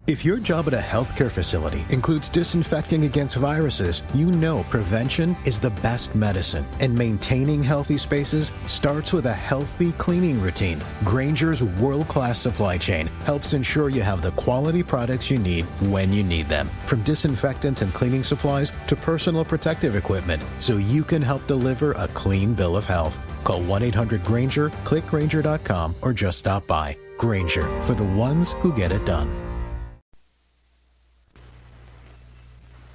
If your job at a healthcare facility includes disinfecting against viruses, you know prevention is the best medicine. And maintaining healthy spaces starts with a healthy cleaning routine. Grainger's world-class supply chain helps ensure you have the quality products you need when you need them. From disinfectants and cleaning supplies to personal protective equipment, so you can help deliver a clean bill of health. Call 1-800-GRAINGER, click Grainger.com, or just stop by. Grainger, for the ones who get it done.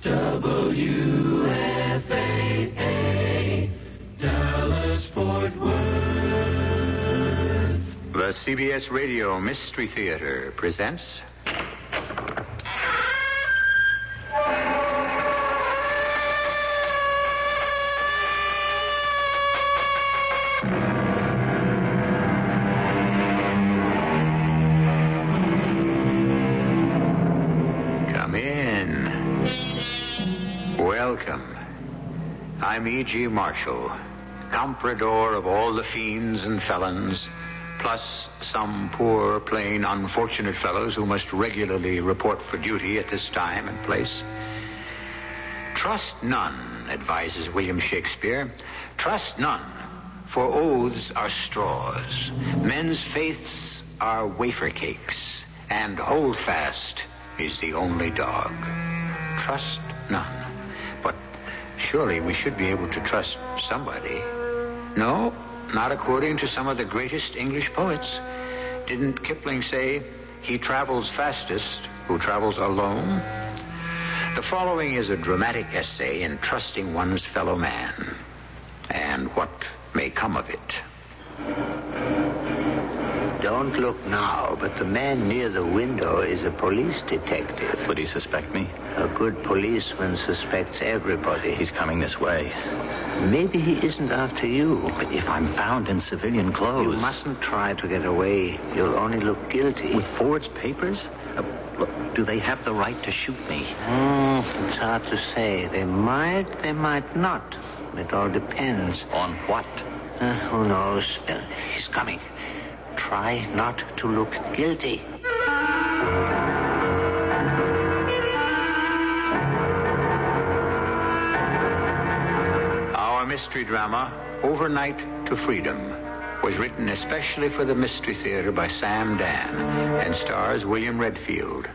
WFAA, Dallas Fort Worth. The CBS Radio Mystery Theater presents... Welcome. I'm E.G. Marshall, comprador of all the fiends and felons, plus some poor, plain, unfortunate fellows who must regularly report for duty at this time and place. Trust none, advises William Shakespeare. Trust none, for oaths are straws. Men's faiths are wafer cakes, and holdfast is the only dog. Trust none. But surely we should be able to trust somebody. No, not according to some of the greatest English poets. Didn't Kipling say, he travels fastest who travels alone? The following is a dramatic essay in trusting one's fellow man, and what may come of it. Don't look now, but the man near the window is a police detective. Would he suspect me? A good policeman suspects everybody. He's coming this way. Maybe he isn't after you. But if I'm found in civilian clothes... You mustn't try to get away. You'll only look guilty. With forged papers? Look, do they have the right to shoot me? It's hard to say. They might not. It all depends. On what? Who knows? He's coming. Try not to look guilty. Our mystery drama, Overnight to Freedom, was written especially for the Mystery Theater by Sam Dann and stars William Redfield.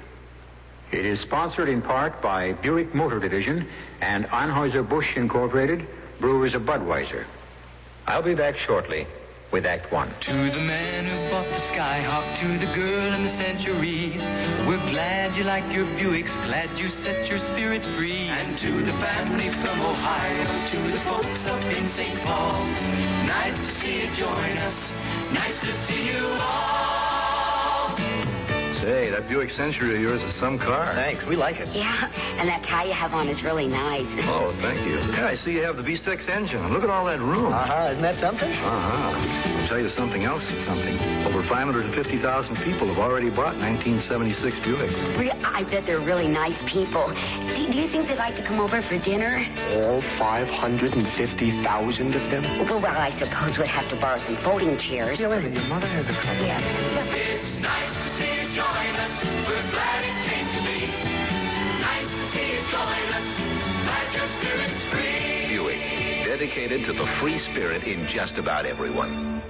It is sponsored in part by Buick Motor Division and Anheuser-Busch Incorporated, brewers of Budweiser. I'll be back shortly with Act One. To the man who bought the Skyhawk, to the girl in the Century, we're glad you like your Buicks, glad you set your spirit free. And to the family from Ohio, to the folks up in St. Paul, nice to see you join us, nice to see you all. Say, that Buick Century of yours is some car. Thanks, we like it. Yeah, and that tie you have on is really nice. Oh, thank you. Yeah, I see you have the V6 engine. Look at all that room. Isn't that something? I'll tell you something else that's something. Over 550,000 people have already bought 1976 Buicks. I bet they're really nice people. Do you think they'd like to come over for dinner? All 550,000 of them? Well, I suppose we'd have to borrow some folding chairs. Yeah, wait a minute. Your mother has a couple. Yeah. It's nice to see you join us. We're glad it came to be. Nice to see you join us. Glad your spirit's free. Buick, dedicated to the free spirit in just about everyone.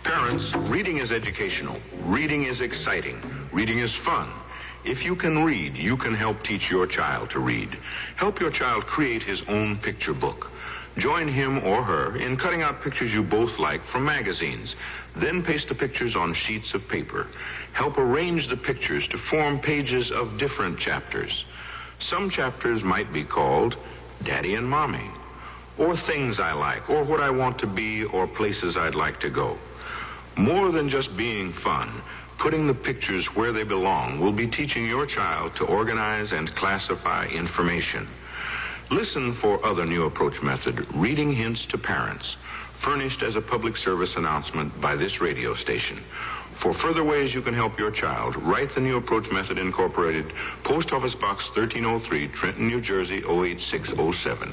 Parents, reading is educational. Reading is exciting. Reading is fun. If you can read, you can help teach your child to read. Help your child create his own picture book. Join him or her in cutting out pictures you both like from magazines. Then paste the pictures on sheets of paper. Help arrange the pictures to form pages of different chapters. Some chapters might be called Daddy and Mommy, or Things I Like, or What I Want to Be, or Places I'd Like to Go. More than just being fun, putting the pictures where they belong will be teaching your child to organize and classify information. Listen for other new approach method, Reading Hints to Parents, furnished as a public service announcement by this radio station. For further ways you can help your child, write the New Approach Method Incorporated, Post Office Box 1303, Trenton, New Jersey, 08607.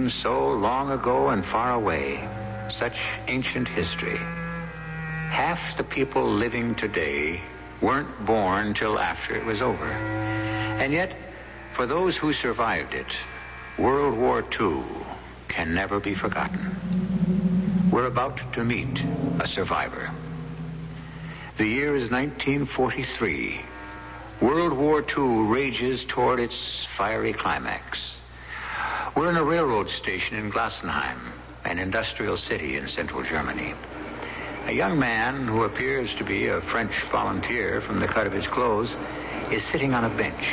seems so long ago and far away, such ancient history. Half the people living today weren't born till after it was over. And yet, for those who survived it, World War II can never be forgotten. We're about to meet a survivor. The year is 1943. World War II rages toward its fiery climax. We're in a railroad station in Glassenheim, an industrial city in central Germany. A young man who appears to be a French volunteer from the cut of his clothes is sitting on a bench.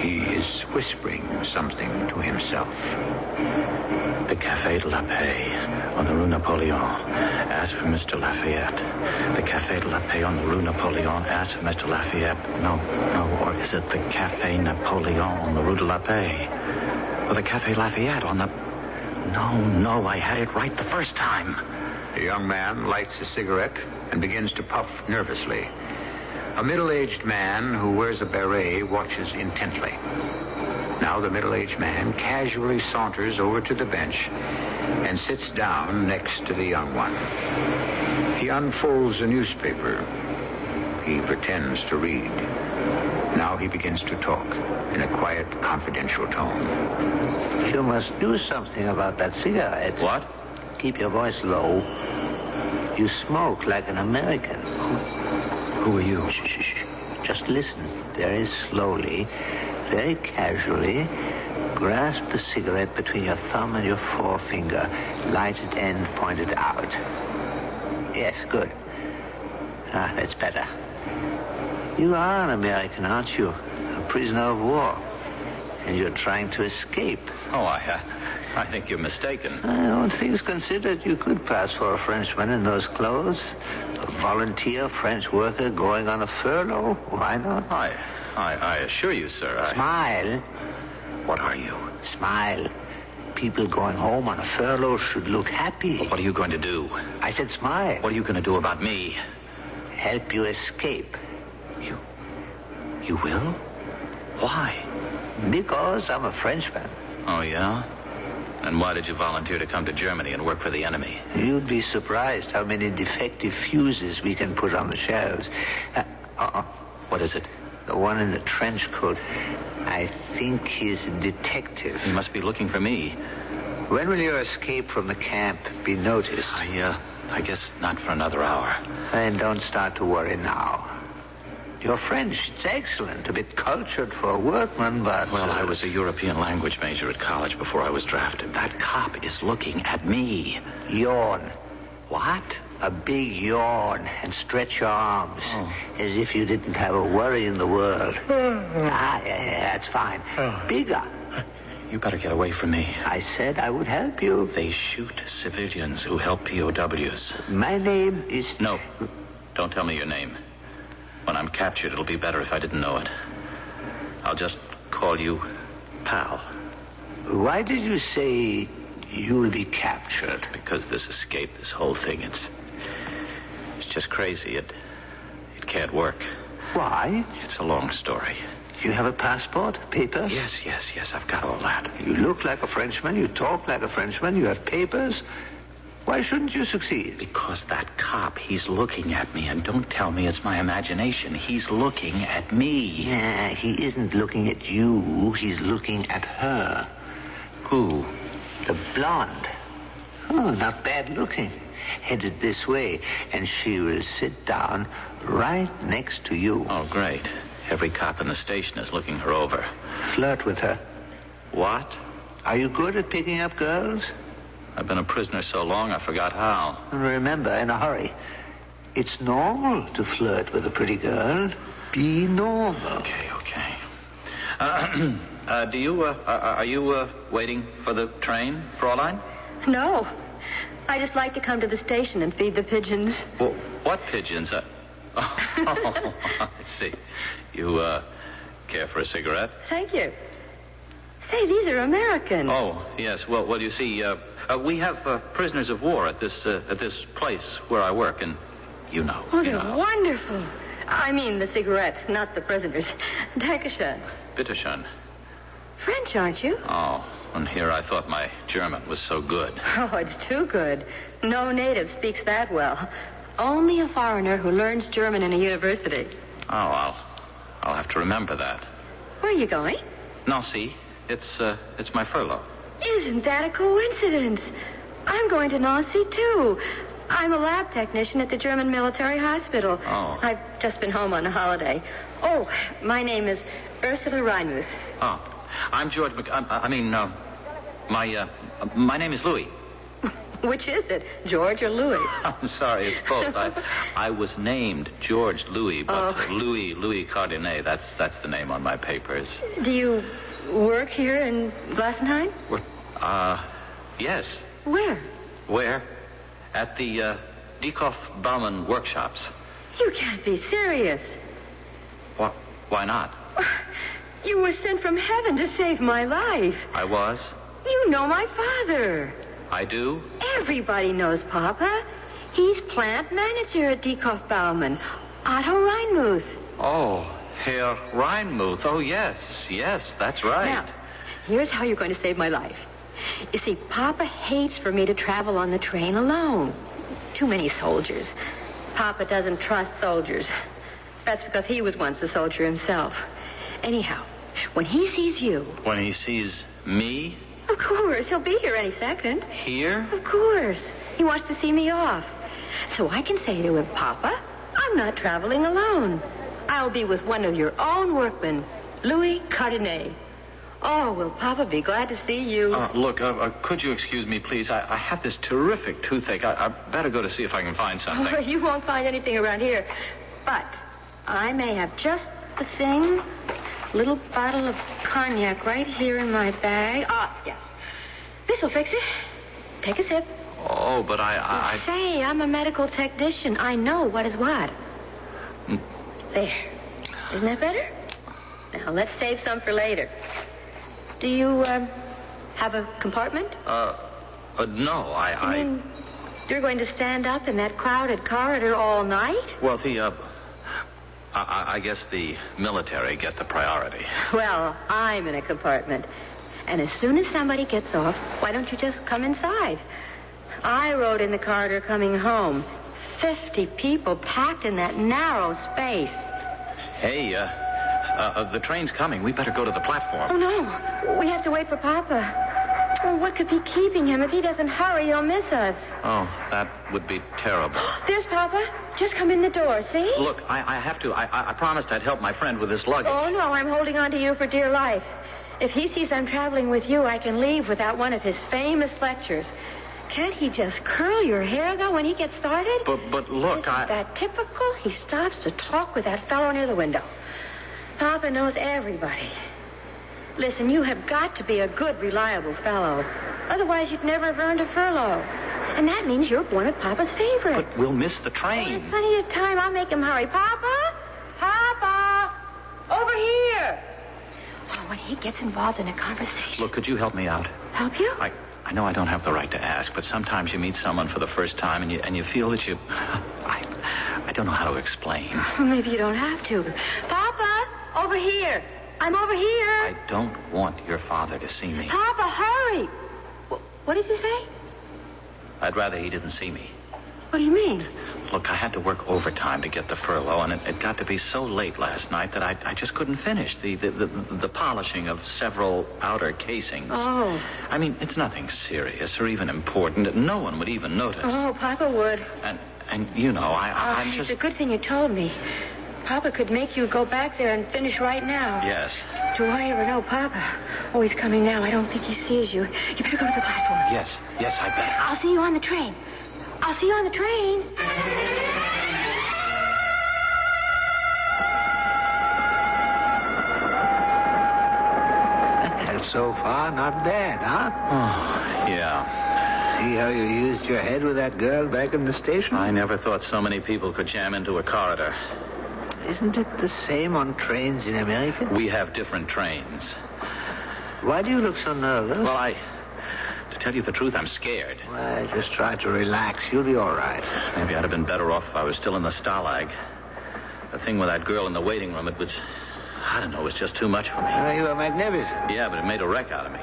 He is whispering something to himself. The Café de la Paix on the Rue Napoleon. Ask for Mr. Lafayette. The Café de la Paix on the Rue Napoleon. Ask for Mr. Lafayette. No, or is it the Café Napoleon on the Rue de la Paix? Or the Café Lafayette on the... No, I had it right the first time. The young man lights a cigarette and begins to puff nervously. A middle-aged man who wears a beret watches intently. Now the middle-aged man casually saunters over to the bench and sits down next to the young one. He unfolds a newspaper. He pretends to read. Now he begins to talk in a quiet, confidential tone. You must do something about that cigarette. What? Keep your voice low. You smoke like an American. Who are you? Shh. Just listen very slowly, very casually. Grasp the cigarette between your thumb and your forefinger. Lighted end pointed out. Yes, good. That's better. You are an American, aren't you? A prisoner of war. And you're trying to escape. Oh, I think you're mistaken. All things considered, you could pass for a Frenchman in those clothes. A volunteer French worker going on a furlough. Why not? I assure you, sir, Smile. What are you? Smile. People going home on a furlough should look happy. Well, what are you going to do? I said smile. What are you going to do about me? Help you escape. You will? Why? Because I'm a Frenchman. Oh, yeah? And why did you volunteer to come to Germany and work for the enemy? You'd be surprised how many defective fuses we can put on the shelves. What is it? The one in the trench coat. I think he's a detective. He must be looking for me. When will your escape from the camp be noticed? I guess not for another hour. Then don't start to worry now. Your French, it's excellent. A bit cultured for a workman, but... Well, I was a European language major at college before I was drafted. That cop is looking at me. Yawn. What? A big yawn and stretch your arms as if you didn't have a worry in the world. Yeah, that's fine. Bigger. You better get away from me. I said I would help you. They shoot civilians who help POWs. My name is... No, don't tell me your name. When I'm captured, it'll be better if I didn't know it. I'll just call you Pal. Why did you say you'll be captured? Because this escape, this whole thing, it's just crazy. It can't work. Why? It's a long story. You have a passport? Papers? Yes, I've got all that. You look like a Frenchman. You talk like a Frenchman. You have papers. Why shouldn't you succeed? Because that cop, he's looking at me, and don't tell me it's my imagination. He's looking at me. Yeah, he isn't looking at you. He's looking at her. Who? The blonde. Oh, not bad looking. Headed this way, and she will sit down right next to you. Oh, great. Every cop in the station is looking her over. Flirt with her. What? Are you good at picking up girls? I've been a prisoner so long I forgot how. Remember, in a hurry. It's normal to flirt with a pretty girl. Be normal. Okay. Are you waiting for the train, Fraulein? No. I just like to come to the station and feed the pigeons. Well, what pigeons? I see. You, care for a cigarette? Thank you. Say, these are American. Oh, yes. Well, you see, we have prisoners of war at this place where I work, and you know. Oh, they're wonderful. I mean the cigarettes, not the prisoners. Dankeschön. Bitteschön. French, aren't you? Oh, And here I thought my German was so good. Oh, it's too good. No native speaks that well. Only a foreigner who learns German in a university. Oh, I'll have to remember that. Where are you going? Nancy. It's my furlough. Isn't that a coincidence? I'm going to Nancy, too. I'm a lab technician at the German military hospital. Oh. I've just been home on a holiday. Oh, my name is Ursula Reinmuth. Oh. I'm George my name is Louis. Which is it, George or Louis? I'm sorry, it's both. I was named George Louis, but Louis Cardinet, that's the name on my papers. Do you work here in Glassenheim? Yes. Where? Where? At the Dieckhoff Baumann workshops. You can't be serious. Why not? You were sent from heaven to save my life. I was? You know my father. I do? Everybody knows Papa. He's plant manager at Dieckhoff Baumann. Otto Reinmuth. Oh, Herr Reinmuth. Oh, yes, that's right. Now, here's how you're going to save my life. You see, Papa hates for me to travel on the train alone. Too many soldiers. Papa doesn't trust soldiers. That's because he was once a soldier himself. Anyhow, when he sees you... When he sees me? Of course. He'll be here any second. Here? Of course. He wants to see me off. So I can say to him, Papa, I'm not traveling alone. I'll be with one of your own workmen, Louis Cardinet. Oh, will Papa be glad to see you. Look, could you excuse me, please? I have this terrific toothache. I better go to see if I can find something. Oh, you won't find anything around here. But I may have just the thing. Little bottle of cognac right here in my bag. Yes. This'll fix it. Take a sip. Oh, but I... Say, I'm a medical technician. I know what is what. There. Isn't that better? Now, let's save some for later. Do you, have a compartment? No, I mean, you're going to stand up in that crowded corridor all night? Well, I guess the military get the priority. Well, I'm in a compartment. And as soon as somebody gets off, why don't you just come inside? I rode in the corridor coming home. 50 people packed in that narrow space. Hey, the train's coming. We better go to the platform. Oh, no. We have to wait for Papa. Oh, what could be keeping him? If he doesn't hurry, he'll miss us. Oh, that would be terrible. There's Papa. Just come in the door, see? Look, I have to. I promised I'd help my friend with his luggage. Oh, no, I'm holding on to you for dear life. If he sees I'm traveling with you, I can leave without one of his famous lectures. Can't he just curl your hair, though, when he gets started? But look, Isn't that typical? He stops to talk with that fellow near the window. Papa knows everybody. Listen, you have got to be a good, reliable fellow. Otherwise, you'd never have earned a furlough. And that means you're one of Papa's favorites. But we'll miss the train. There's plenty of time. I'll make him hurry. Papa! Papa! Over here! Oh, when he gets involved in a conversation... Look, could you help me out? Help you? I know I don't have the right to ask, but sometimes you meet someone for the first time and you feel that you... I don't know how to explain. Maybe you don't have to. Papa! Over here! I'm over here! I don't want your father to see me. Papa, hurry! What did you say? I'd rather he didn't see me. What do you mean? Look, I had to work overtime to get the furlough, and it got to be so late last night that I just couldn't finish the polishing of several outer casings. Oh. I mean, it's nothing serious or even important. No one would even notice. Oh, Papa would. And you know, I'm just... It's a good thing you told me. Papa could make you go back there and finish right now. Yes. Do I ever know Papa? Oh, he's coming now. I don't think he sees you. You better go to the platform. Yes, I bet. I'll see you on the train. I'll see you on the train. And so far, not bad, huh? Oh, yeah. See how you used your head with that girl back in the station? I never thought so many people could jam into a corridor. Isn't it the same on trains in America? We have different trains. Why do you look so nervous? Well, to tell you the truth, I'm scared. Well, just try to relax. You'll be all right. Maybe I'd have been better off if I was still in the Stalag. The thing with that girl in the waiting room, it was just too much for me. You were magnificent. Yeah, but it made a wreck out of me.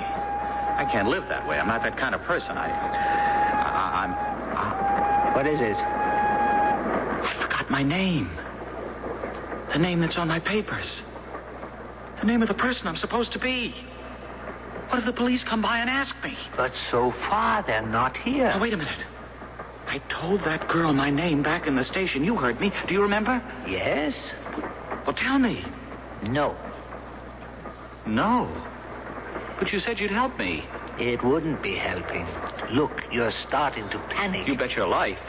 I can't live that way. I'm not that kind of person. I'm... What is it? I forgot my name. The name that's on my papers. The name of the person I'm supposed to be. What if the police come by and ask me? But so far, they're not here. Oh, wait a minute. I told that girl my name back in the station. You heard me. Do you remember? Yes. Well, tell me. No. No. But you said you'd help me. It wouldn't be helping. Look, you're starting to panic. You bet your life.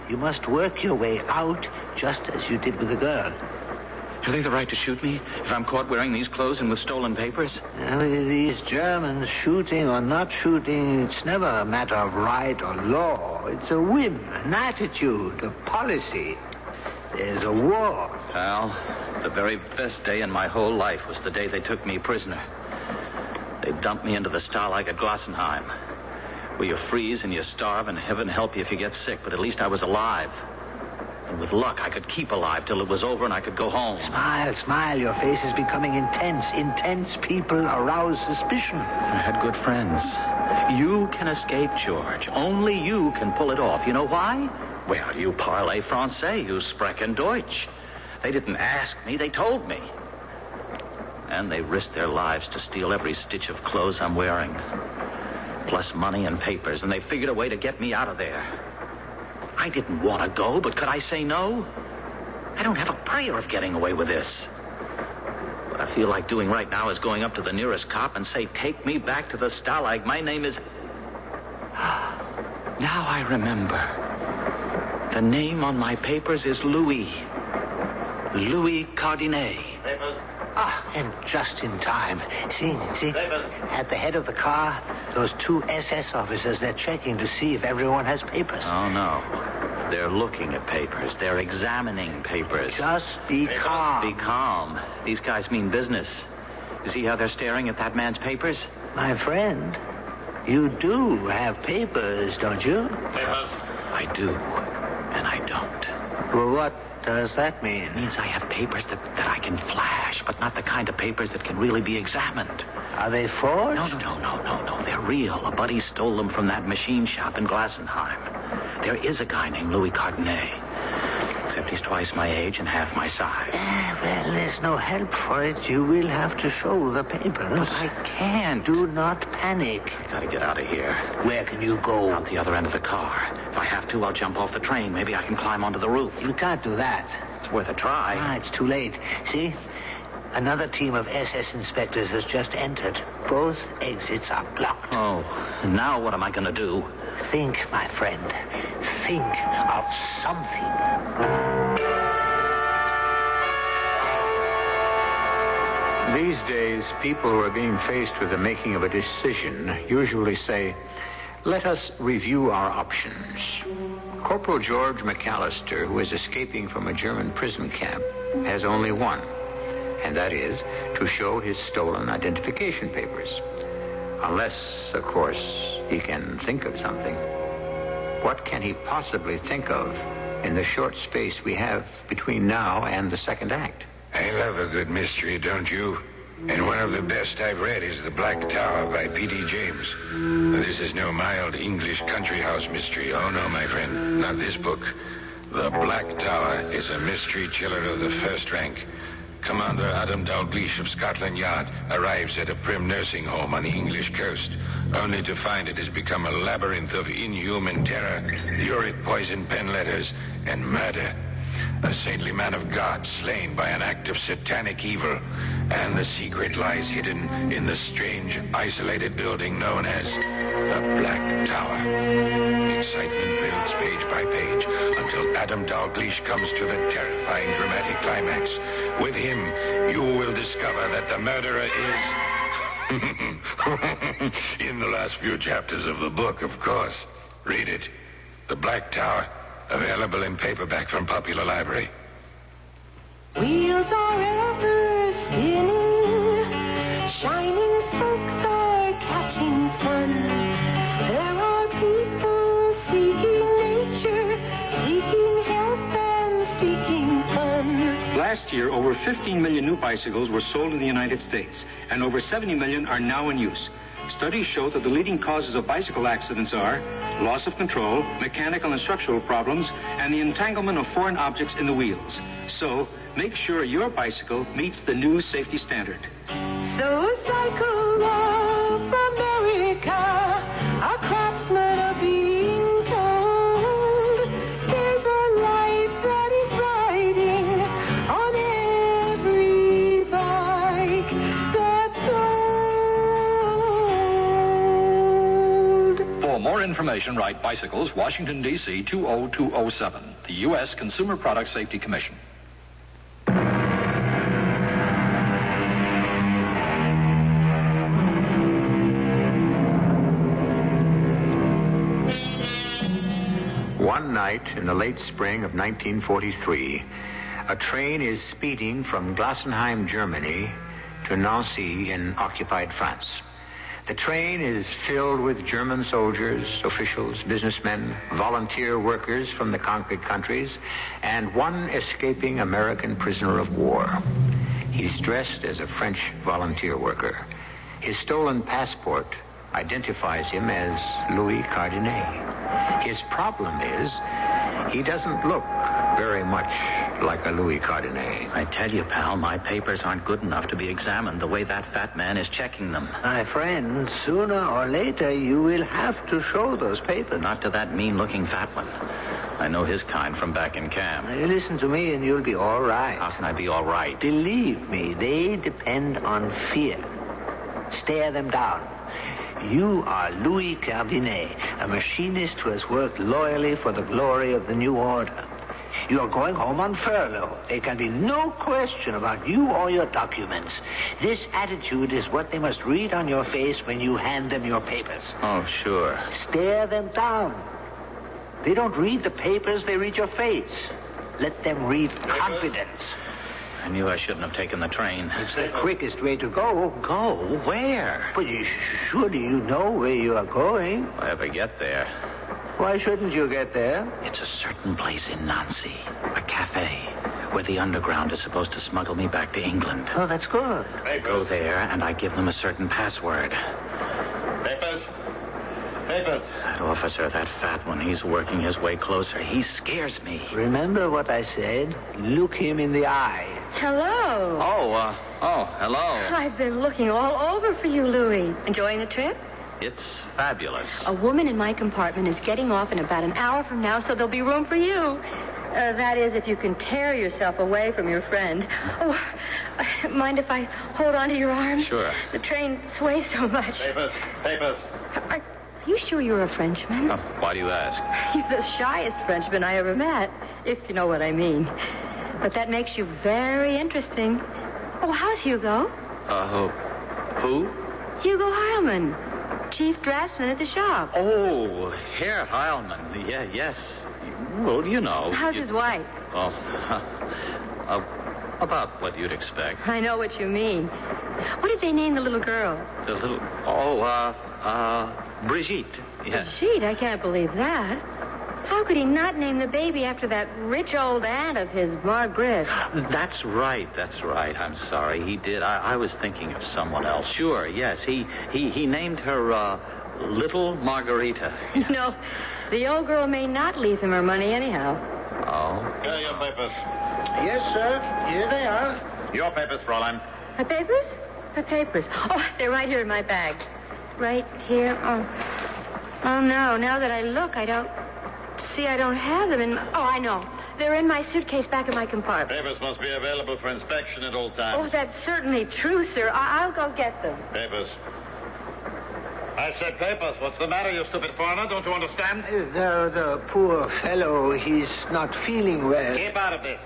You must work your way out just as you did with the girl. Have they the right to shoot me if I'm caught wearing these clothes and with stolen papers? These Germans, shooting or not shooting, it's never a matter of right or law. It's a whim, an attitude, a policy. There's a war. Pal, the very best day in my whole life was the day they took me prisoner. They dumped me into the Stalag at Glassenheim, where you freeze and you starve and heaven help you if you get sick, but at least I was alive. And with luck, I could keep alive till it was over and I could go home. Smile, smile. Your face is becoming intense. Intense people arouse suspicion. I had good friends. You can escape, George. Only you can pull it off. You know why? Well, you parlez français. You sprechen Deutsch. They didn't ask me. They told me. And they risked their lives to steal every stitch of clothes I'm wearing. Plus money and papers. And they figured a way to get me out of there. I didn't want to go, but could I say no? I don't have a prayer of getting away with this. What I feel like doing right now is going up to the nearest cop and say, take me back to the Stalag. My name is... Now I remember. The name on my papers is Louis. Louis Cardinet. And just in time. See? At the head of the car, those two SS officers, they're checking to see if everyone has papers. Oh, no. They're looking at papers. They're examining papers. Just be calm. Be calm. These guys mean business. You see how they're staring at that man's papers? My friend, you do have papers, don't you? Papers? I do, and I don't. Well, what does that mean? It means I have papers that I can flash, but not the kind of papers that can really be examined. Are they forged? No. They're real. A buddy stole them from that machine shop in Glassenheim. There is a guy named Louis Cardinet. Except he's twice my age and half my size. Well, there's no help for it. You will have to show the papers. But I can't. Do not panic. I gotta get out of here. Where can you go? Out the other end of the car. If I have to, I'll jump off the train. Maybe I can climb onto the roof. You can't do that. It's worth a try. It's too late. See? Another team of SS inspectors has just entered. Both exits are blocked. Oh, and now what am I going to do? Think, my friend. Think of something. These days, people who are being faced with the making of a decision usually say, let us review our options. Corporal George McAllister, who is escaping from a German prison camp, has only one, and that is to show his stolen identification papers. Unless, of course, he can think of something. What can he possibly think of in the short space we have between now and the second act? I love a good mystery, don't you? And one of the best I've read is The Black Tower by P.D. James. This is no mild English country house mystery. Oh, no, my friend, not this book. The Black Tower is a mystery chiller of the first rank. Commander Adam Dalgleish of Scotland Yard arrives at a prim nursing home on the English coast, only to find it has become a labyrinth of inhuman terror, lurid poison pen letters, and murder. A saintly man of God slain by an act of satanic evil, and the secret lies hidden in the strange, isolated building known as the Black Tower. Excitement builds page by page until Adam Dalgleish comes to the terrifying dramatic climax. With him, you will discover that the murderer is... in the last few chapters of the book, of course. Read it. The Black Tower. Available in paperback from Popular Library. Wheels are ever spinning, shining spokes are catching sun. There are people seeking nature, seeking help and seeking fun. Last year, over 15 million new bicycles were sold in the United States, and over 70 million are now in use. Studies show that the leading causes of bicycle accidents are loss of control, mechanical and structural problems, and the entanglement of foreign objects in the wheels. So, make sure your bicycle meets the new safety standard. So cycle of America, our craftsmen are being told there's a life that is riding on every bike that's sold. For more information, write Bicycles, Washington, D.C. 20207, the U.S. Consumer Product Safety Commission. One night in the late spring of 1943, a train is speeding from Glassenheim, Germany, to Nancy in occupied France. The train is filled with German soldiers, officials, businessmen, volunteer workers from the conquered countries, and one escaping American prisoner of war. He's dressed as a French volunteer worker. His stolen passport identifies him as Louis Cardinet. His problem is he doesn't look very much like a Louis Cardinet. I tell you, pal, my papers aren't good enough to be examined the way that fat man is checking them. My friend, sooner or later you will have to show those papers. Not to that mean-looking fat one. I know his kind from back in camp. Now, you listen to me and you'll be all right. How can I be all right? Believe me, they depend on fear. Stare them down. You are Louis Cardinet, a machinist who has worked loyally for the glory of the new order. You are going home on furlough. There can be no question about you or your documents. This attitude is what they must read on your face when you hand them your papers. Oh, sure. Stare them down. They don't read the papers, they read your face. Let them read confidence. I knew I shouldn't have taken the train. It's the quickest way to go. Go? Where? But surely you know where you are going. If I ever get there. Why shouldn't you get there? It's a certain place in Nancy, a cafe, where the underground is supposed to smuggle me back to England. Oh, that's good. I go there and I give them a certain password. Papers? Papers. That officer, that fat one, he's working his way closer. He scares me. Remember what I said? Look him in the eye. Hello. Hello. I've been looking all over for you, Louis. Enjoying the trip? It's fabulous. A woman in my compartment is getting off in about an hour from now, so there'll be room for you. That is, if you can tear yourself away from your friend. Oh, mind if I hold on to your arm? Sure. The train sways so much. Papers. Are you sure you're a Frenchman? Why do you ask? You're the shyest Frenchman I ever met, if you know what I mean. But that makes you very interesting. Oh, how's Hugo? Who? Hugo Heilman, chief draftsman at the shop. Oh, Herr Heilman. Yes. Well, you know. How's his wife? Oh, about what you'd expect. I know what you mean. What did they name the little girl? The little... Brigitte. Yeah. Brigitte? I can't believe that. How could he not name the baby after that rich old aunt of his, Margaret? That's right. I'm sorry. He did. I was thinking of someone else. Sure, yes. He named her, Little Margarita. You know, the old girl may not leave him her money anyhow. Oh? Here are your papers. Yes, sir. Here they are. Your papers, Fräulein. My papers? My papers. Oh, they're right here in my bag. Right here. Oh, no. Now that I look, I don't have them in... Oh, I know. They're in my suitcase back in my compartment. Papers must be available for inspection at all times. Oh, that's certainly true, sir. I'll go get them. Papers. I said papers. What's the matter, you stupid foreigner? Don't you understand? The poor fellow, he's not feeling well. Keep out of this.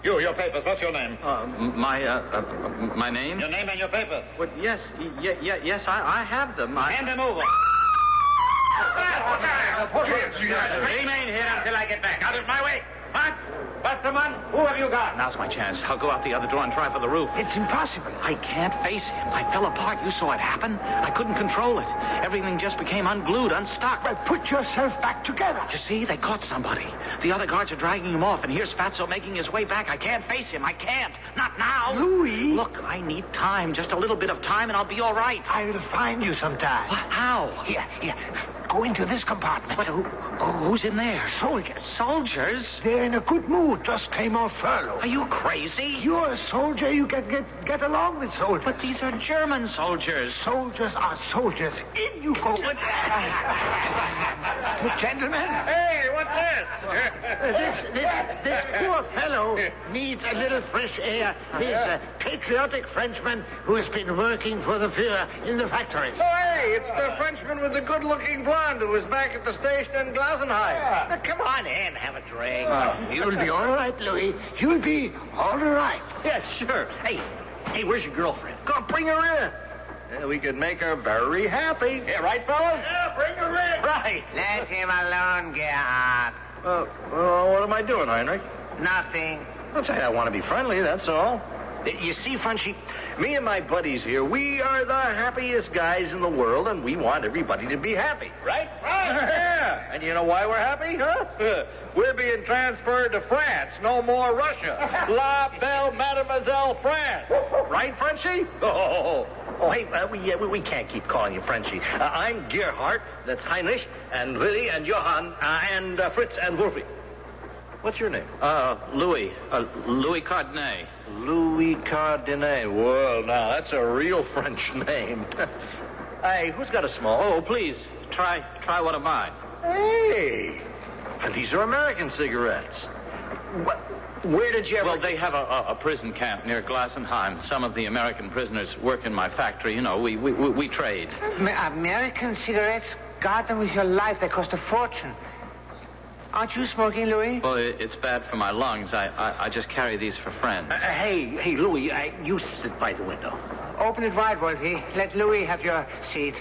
Your papers. What's your name? My name? Your name and your papers. Well, yes, I have them. Hand them over. Remain here until I get back. Out of my way. What? What's the Waterman, who have you got? Now's my chance. I'll go out the other door and try for the roof. It's impossible. I can't face him. I fell apart. You saw it happen. I couldn't control it. Everything just became unglued, unstuck. Well, put yourself back together. You see, they caught somebody. The other guards are dragging him off, and here's Fatso making his way back. I can't face him. I can't. Not now. Louis. Look, I need time. Just a little bit of time, and I'll be all right. I'll find you sometime. How? Here. Go into this compartment. But who's in there? Soldiers. Soldiers? They're in a good mood. Just came off furlough. Are you crazy? You're a soldier. You get along with soldiers. But these are German soldiers. Soldiers are soldiers. In you go. Gentlemen. Hey, what's this? This poor fellow needs a little fresh air. He's a patriotic Frenchman who has been working for the Führer in the factories. Oh, hey, it's the Frenchman with the good-looking blonde who was back at the station in Glasenheim. Come on in, have a drink. You'll be all right, Louis. You'll be all right. Yeah, sure. Hey, where's your girlfriend? Go on, bring her in. Yeah, we could make her very happy. Yeah, right, fellas? Yeah, bring her in. Right. Let him alone, Gerhard. What am I doing, Heinrich? Nothing. I'll say I want to be friendly, that's all. You see, Frenchie, me and my buddies here, we are the happiest guys in the world, and we want everybody to be happy, right? Right. Yeah. And you know why we're happy, huh? We're being transferred to France. No more Russia. La belle Mademoiselle France. Right, Frenchie? Oh, hey, we can't keep calling you Frenchie. I'm Gerhard, that's Heinrich, and Willy, and Johann, and Fritz, and Wolfie. What's your name? Louis. Louis Cardinet. Louis Cardinet. Well, now, that's a real French name. Hey, who's got a small? Oh, please, try one of mine. Hey, and these are American cigarettes. Where did you ever... Well, they have a prison camp near Glasenheim. Some of the American prisoners work in my factory. You know, we trade. American cigarettes? Guard them with your life. They cost a fortune. Aren't you smoking, Louis? Well, it's bad for my lungs. I just carry these for friends. Hey, Louis, you sit by the window. Open it wide, Wolfie. Let Louis have your seat.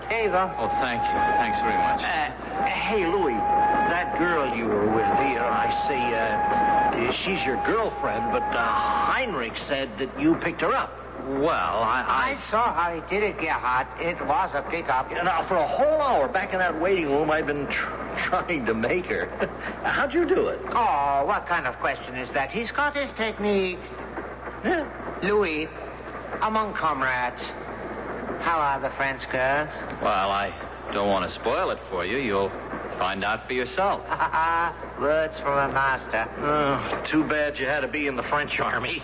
There you go. Oh, thank you. Thanks very much. Hey, Louis, that girl you were with here, I say, she's your girlfriend, but Heinrich said that you picked her up. Well, I saw how he did it, Gerhard. It was a pickup. Now, for a whole hour back in that waiting room, I've been trying to make her. How'd you do it? Oh, what kind of question is that? He's got his technique. Yeah. Louis, among comrades, how are the French girls? Well, I don't want to spoil it for you. You'll find out for yourself. Words from a master. Oh, too bad you had to be in the French army.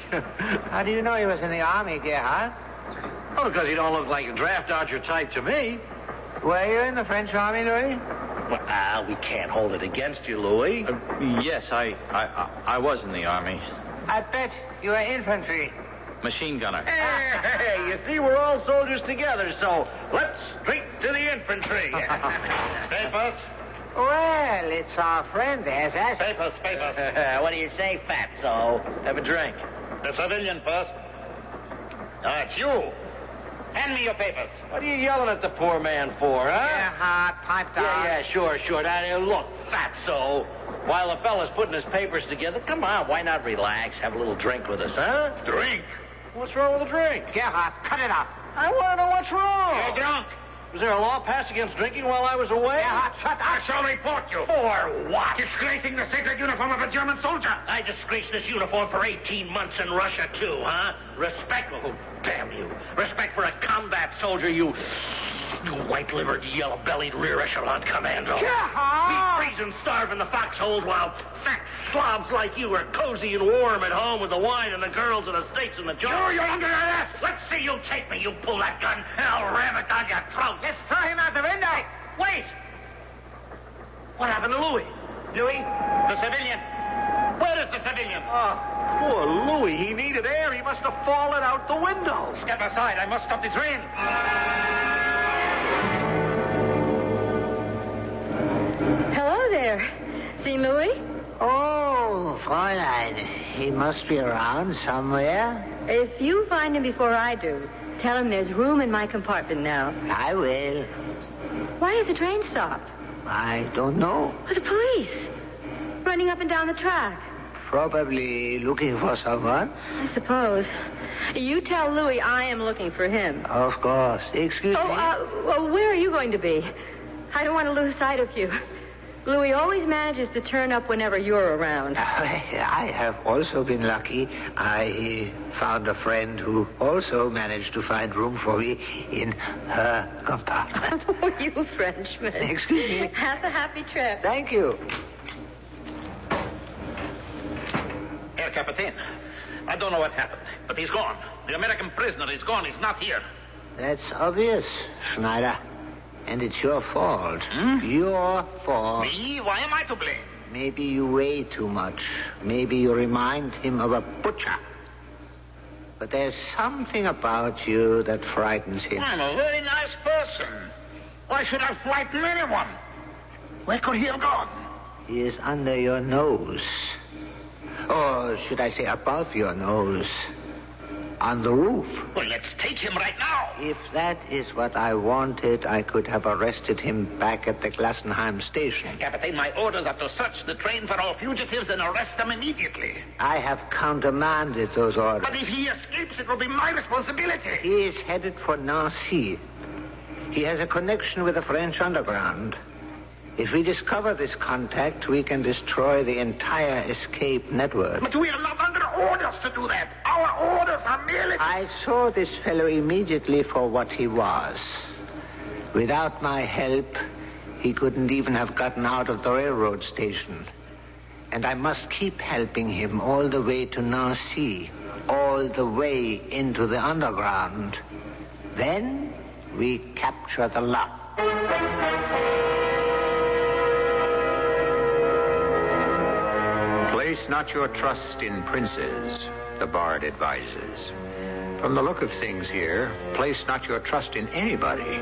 How do you know he was in the army, Gerhard? Oh, because he don't look like a draft dodger type to me. Were you in the French army, Louis? Well, we can't hold it against you, Louis. Yes, I was in the army. I bet you were infantry. Machine gunner. Hey, you see, we're all soldiers together, so let's straight to the infantry. Papers? Well, it's our friend, there's us. Papers. What do you say, Fatso? Have a drink. The civilian first. It's you. Hand me your papers. What are you yelling at the poor man for, huh? Gerhard, pipe down. Yeah, sure. Now, look, Fatso, while the fella's putting his papers together, come on, why not relax, have a little drink with us, huh? Drink? What's wrong with a drink? Gerhard, cut it out. I want to know what's wrong. You're drunk. Was there a law passed against drinking while I was away? Gerhard, shut up. I shall report you. For what? Disgracing the sacred uniform of a German soldier. I disgraced this uniform for 18 months in Russia, too, huh? Respect, oh, damn you. Respect for a combat soldier, you white-livered, yellow-bellied rear echelon commando. Gerhard! We freeze and starve in the foxholes while fat slobs like you are cozy and warm at home with the wine and the girls and the steaks and the joints. You're under arrest. Let's see you take me. You pull that gun, and I'll ram it down your throat. Let's throw him out the window. Wait! What happened to Louis? Louis? The civilian. Where is the civilian? Poor Louis. He needed air. He must have fallen out the window. Step aside. I must stop the train. Hello there. See Louis? Oh, Fräulein. He must be around somewhere. If you find him before I do, tell him there's room in my compartment now. I will. Why is the train stopped? I don't know. Oh, the police. Running up and down the track. Probably looking for someone. I suppose. You tell Louis I am looking for him. Of course. Excuse me. Well, where are you going to be? I don't want to lose sight of you. Louis always manages to turn up whenever you're around. I have also been lucky. I found a friend who also managed to find room for me in her compartment. Oh, you Frenchman. Excuse me. Have a happy trip. Thank you. Herr Captain, I don't know what happened, but he's gone. The American prisoner is gone. He's not here. That's obvious, Schneider. And it's your fault. Your fault. Me? Why am I to blame? Maybe you weigh too much. Maybe you remind him of a butcher. But there's something about you that frightens him. I'm a very nice person. Why should I frighten anyone? Where could he have gone? He is under your nose. Or should I say above your nose? On the roof. Well, let's take him right now. If that is what I wanted, I could have arrested him back at the Glassenheim station. Captain, my orders are to search the train for all fugitives and arrest them immediately. I have countermanded those orders. But if he escapes, it will be my responsibility. He is headed for Nancy. He has a connection with the French underground. If we discover this contact, we can destroy the entire escape network. But we are not under orders to do that. Our orders are merely... I saw this fellow immediately for what he was. Without my help, he couldn't even have gotten out of the railroad station. And I must keep helping him all the way to Nancy, all the way into the underground. Then we capture the lot. Place not your trust in princes, the bard advises. From the look of things here, place not your trust in anybody.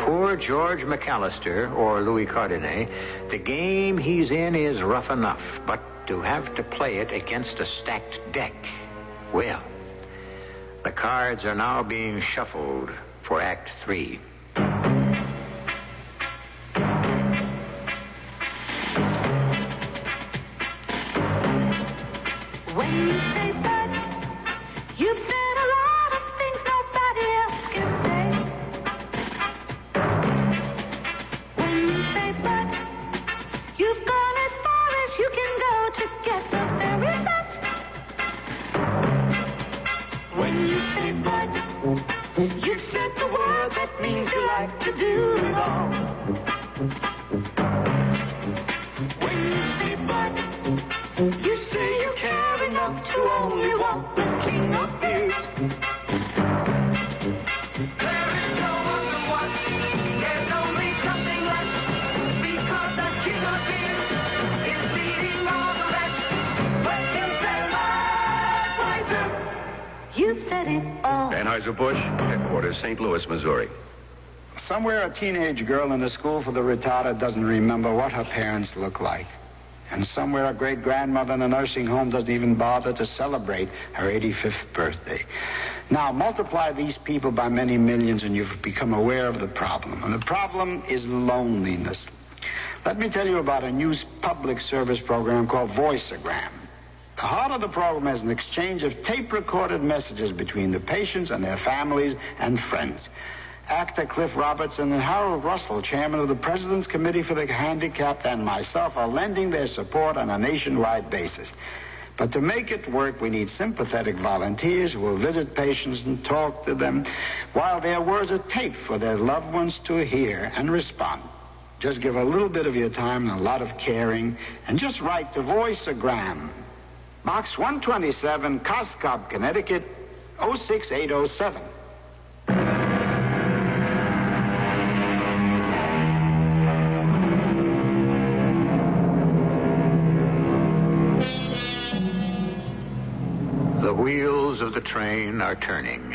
Poor George McAllister or Louis Cardenet, the game he's in is rough enough, but to have to play it against a stacked deck, well, the cards are now being shuffled for Act 3. When you say but, you've said a lot of things nobody else can say. When you say but, you've gone as far as you can go to get the very best. When you say but, you've said the word that means you like to do it all. When you say but, you say you care enough to only want the king of beers. There is no other one. There's only something left. Because the king of beers is beating all the rest. When you say Budweiser, you've said it all. Anheuser-Busch, headquarters, St. Louis, Missouri. Somewhere a teenage girl in the school for the retarded doesn't remember what her parents look like. And somewhere a great-grandmother in a nursing home doesn't even bother to celebrate her 85th birthday. Now, multiply these people by many millions and you've become aware of the problem. And the problem is loneliness. Let me tell you about a new public service program called Voiceogram. The heart of the program is an exchange of tape-recorded messages between the patients and their families and friends. Actor Cliff Robertson and Harold Russell, chairman of the President's Committee for the Handicapped, and myself are lending their support on a nationwide basis. But to make it work, we need sympathetic volunteers who will visit patients and talk to them while their words are taped for their loved ones to hear and respond. Just give a little bit of your time and a lot of caring, and just write to Voiceogram. Box 127, Coscob, Connecticut, 06807. The wheels of the train are turning,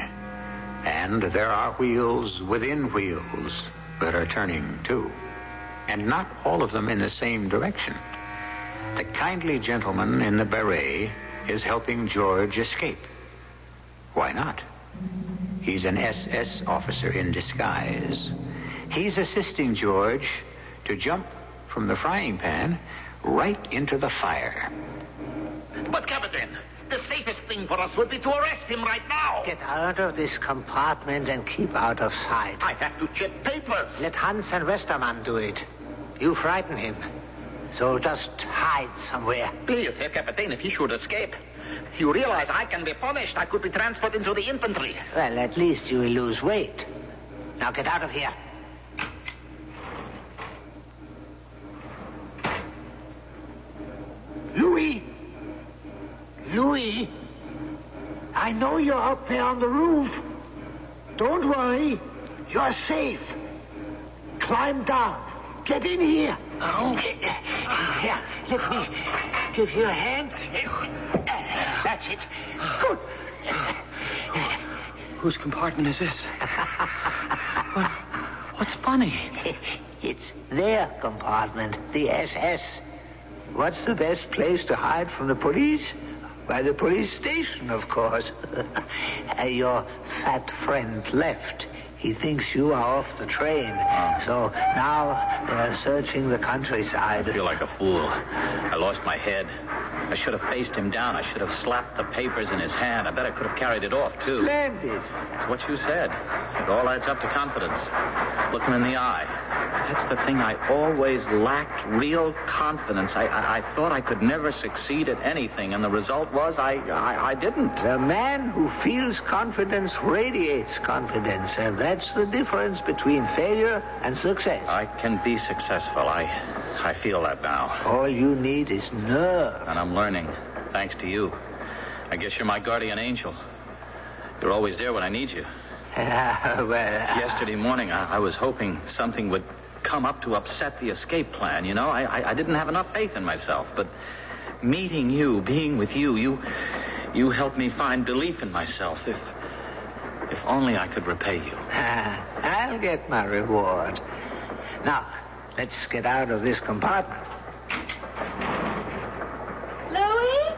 and there are wheels within wheels that are turning too, and not all of them in the same direction. The kindly gentleman in the beret is helping George escape. Why not? He's an SS officer in disguise. He's assisting George to jump from the frying pan right into the fire. But, Captain, the safest thing for us would be to arrest him right now. Get out of this compartment and keep out of sight. I have to check papers. Let Hans and Westermann do it. You frighten him. So just hide somewhere. Please, Herr Captain, if he should escape. You realize I can be punished. I could be transferred into the infantry. Well, at least you will lose weight. Now get out of here. Louis! Louis! I know you're up there on the roof. Don't worry. You're safe. Climb down. Get in here. Oh. Here, let me give you a hand. That's it. Good. Whose compartment is this? What's funny? It's their compartment, the SS. What's the best place to hide from the police? By the police station, of course. Your fat friend left. He thinks you are off the train. So now they're searching the countryside. I feel like a fool. I lost my head. I should have faced him down. I should have slapped the papers in his hand. I bet I could have carried it off, too. Splendid. It's what you said. It all adds up to confidence. Look him in the eye. That's the thing. I always lacked real confidence. I thought I could never succeed at anything, and the result was I didn't. The man who feels confidence radiates confidence, and that's the difference between failure and success. I can be successful. I feel that now. All you need is nerve. And I'm learning, thanks to you. I guess you're my guardian angel. You're always there when I need you. Yesterday morning, I was hoping something would come up to upset the escape plan, you know? I didn't have enough faith in myself, but meeting you, being with you helped me find belief in myself. If only I could repay you. I'll get my reward. Now, let's get out of this compartment. Louis,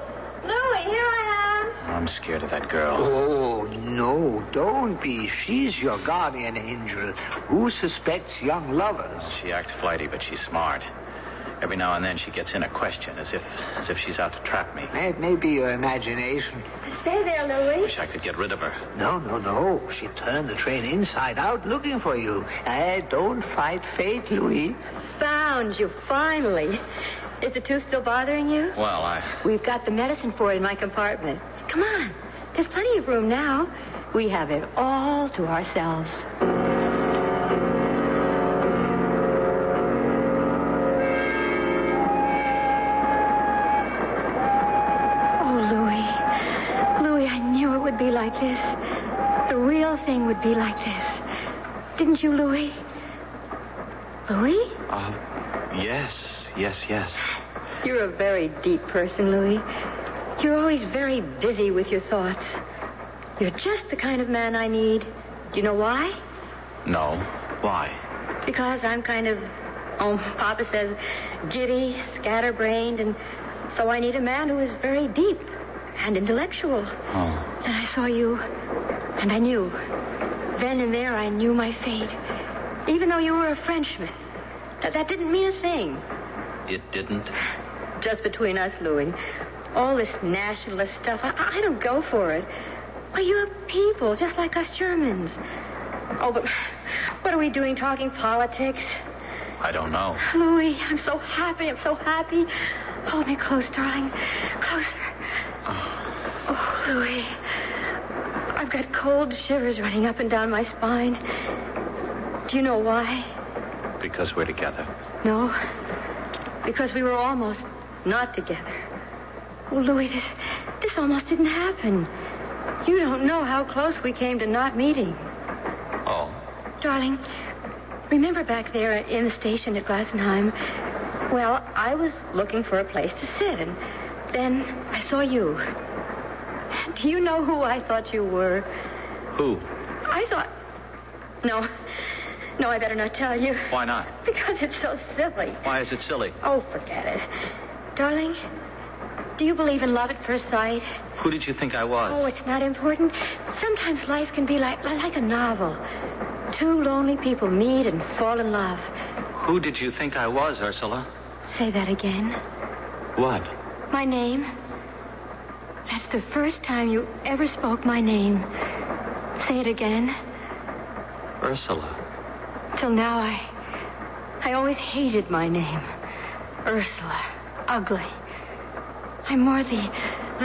here I am. I'm scared of that girl. Oh, no, don't be. She's your guardian angel. Who suspects young lovers? She acts flighty, but she's smart. Every now and then she gets in a question, as if she's out to trap me. It may be your imagination. Stay there, Louis. Wish I could get rid of her. No. She turned the train inside out looking for you. Don't fight fate, Louis. Found you, finally. Is the tooth still bothering you? Well, We've got the medicine for it in my compartment. Come on. There's plenty of room now. We have it all to ourselves. Be like this. The real thing would be like this. Didn't you, Louis? Louis? Yes. You're a very deep person, Louis. You're always very busy with your thoughts. You're just the kind of man I need. Do you know why? No. Why? Because I'm kind of, Papa says, giddy, scatterbrained, and so I need a man who is very deep and intellectual. Oh. And I saw you, and I knew. Then and there, I knew my fate. Even though you were a Frenchman. That didn't mean a thing. It didn't? Just between us, Louis. All this nationalist stuff, I don't go for it. Well, you're people, just like us Germans. Oh, but what are we doing talking politics? I don't know. Louis, I'm so happy. Hold me close, darling. Closer. Oh, Louis. I've got cold shivers running up and down my spine. Do you know why? Because we're together. No. Because we were almost not together. Oh, Louis, this almost didn't happen. You don't know how close we came to not meeting. Oh? Darling, remember back there in the station at Glassenheim? Well, I was looking for a place to sit, and then I saw you. Do you know who I thought you were? Who? I thought... No, I better not tell you. Why not? Because it's so silly. Why is it silly? Oh, forget it. Darling, do you believe in love at first sight? Who did you think I was? Oh, it's not important. Sometimes life can be like a novel. Two lonely people meet and fall in love. Who did you think I was, Ursula? Say that again. What? My name. the first time you ever spoke my name. Say it again. Ursula. Till now, I always hated my name. Ursula. Ugly. I'm more the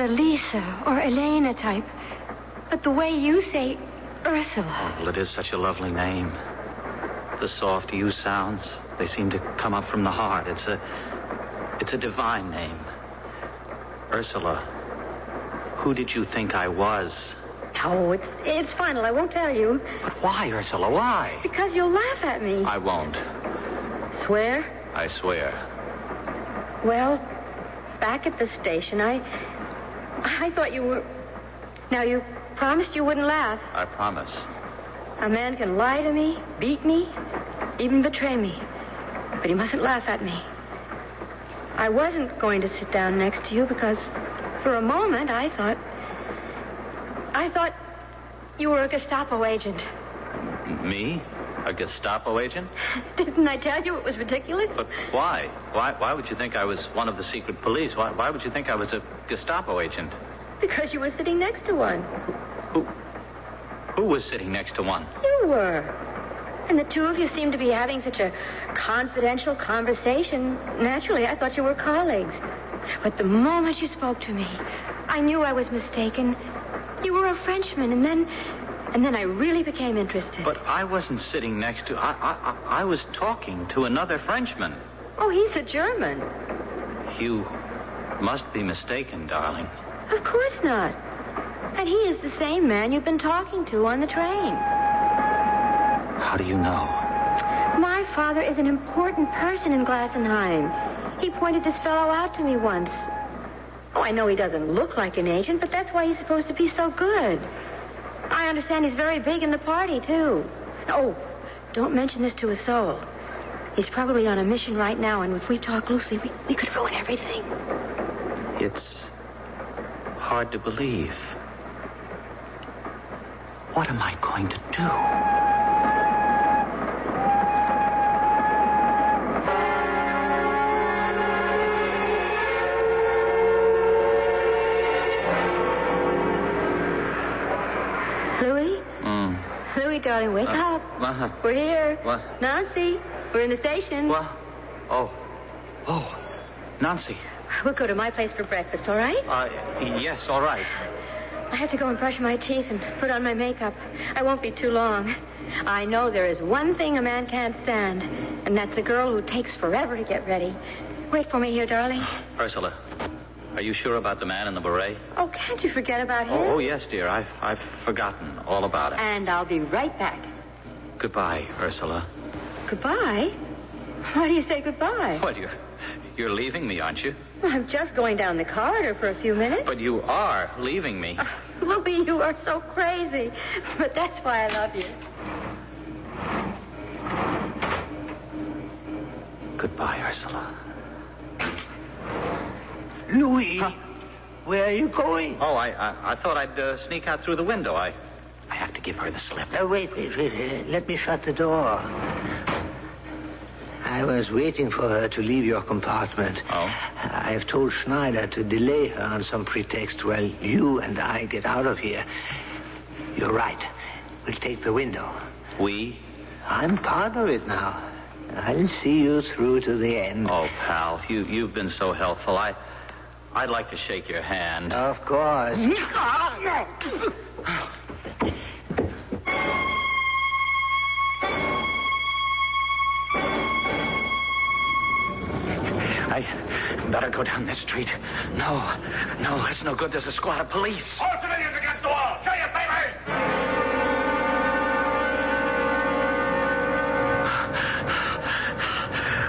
Lisa or Elena type. But the way you say Ursula... Well, it is such a lovely name. The soft U sounds, they seem to come up from the heart. It's a divine name. Ursula, who did you think I was? Oh, it's final. I won't tell you. But why, Ursula, why? Because you'll laugh at me. I won't. Swear? I swear. Well, back at the station, I thought you were... Now, you promised you wouldn't laugh. I promise. A man can lie to me, beat me, even betray me. But he mustn't laugh at me. I wasn't going to sit down next to you because for a moment I thought you were a Gestapo agent. Me? A Gestapo agent? Didn't I tell you it was ridiculous? But why? Why would you think I was one of the secret police? Why would you think I was a Gestapo agent? Because you were sitting next to one. Who was sitting next to one? You were. And the two of you seemed to be having such a confidential conversation. Naturally, I thought you were colleagues. But the moment you spoke to me, I knew I was mistaken. You were a Frenchman, and then I really became interested. But I wasn't sitting next to... I was talking to another Frenchman. Oh, he's a German. You must be mistaken, darling. Of course not. And he is the same man you've been talking to on the train. How do you know? My father is an important person in Glassenheim. He pointed this fellow out to me once. Oh, I know he doesn't look like an agent, but that's why he's supposed to be so good. I understand he's very big in the party, too. Oh, don't mention this to a soul. He's probably on a mission right now, and if we talk loosely, we could ruin everything. It's hard to believe. What am I going to do? Louie, darling, wake up. We're here. What? Nancy, we're in the station. What? Oh, Nancy. We'll go to my place for breakfast, all right? Yes, all right. I have to go and brush my teeth and put on my makeup. I won't be too long. I know there is one thing a man can't stand, and that's a girl who takes forever to get ready. Wait for me here, darling. Ursula, are you sure about the man in the beret? Oh, can't you forget about him? Oh, yes, dear. I've forgotten all about it. And I'll be right back. Goodbye, Ursula. Goodbye? Why do you say goodbye? Well, you're leaving me, aren't you? Well, I'm just going down the corridor for a few minutes. But you are leaving me. Louie, you are so crazy. But that's why I love you. Goodbye, Ursula. Louis, where are you going? Oh, I thought I'd sneak out through the window. I have to give her the slip. Wait. Let me shut the door. I was waiting for her to leave your compartment. Oh? I have told Schneider to delay her on some pretext while you and I get out of here. You're right. We'll take the window. We? I'm part of it now. I'll see you through to the end. Oh, pal, you've been so helpful. I'd like to shake your hand. Of course. I better go down this street. No, it's no good. There's a squad of police. All civilians against the wall. Show your papers.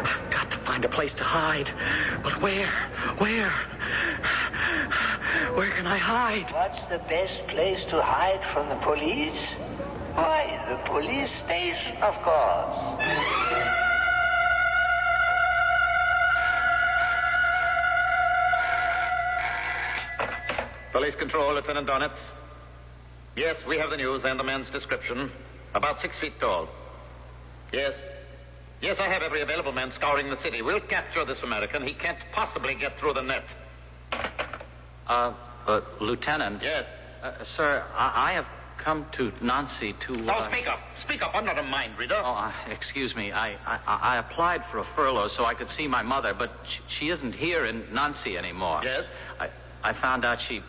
I've got to find a place to hide. But where? Where can I hide? What's the best place to hide from the police? Why, the police station, of course. Police control, Lieutenant Donitz. Yes, we have the news and the man's description. About 6 feet tall. Yes, I have every available man scouring the city. We'll capture this American. He can't possibly get through the net. Lieutenant. Yes? Sir, I have come to Nancy to... Oh, speak up. Speak up. I'm not a mind reader. Oh, excuse me. I applied for a furlough so I could see my mother, but she isn't here in Nancy anymore. Yes? I found out she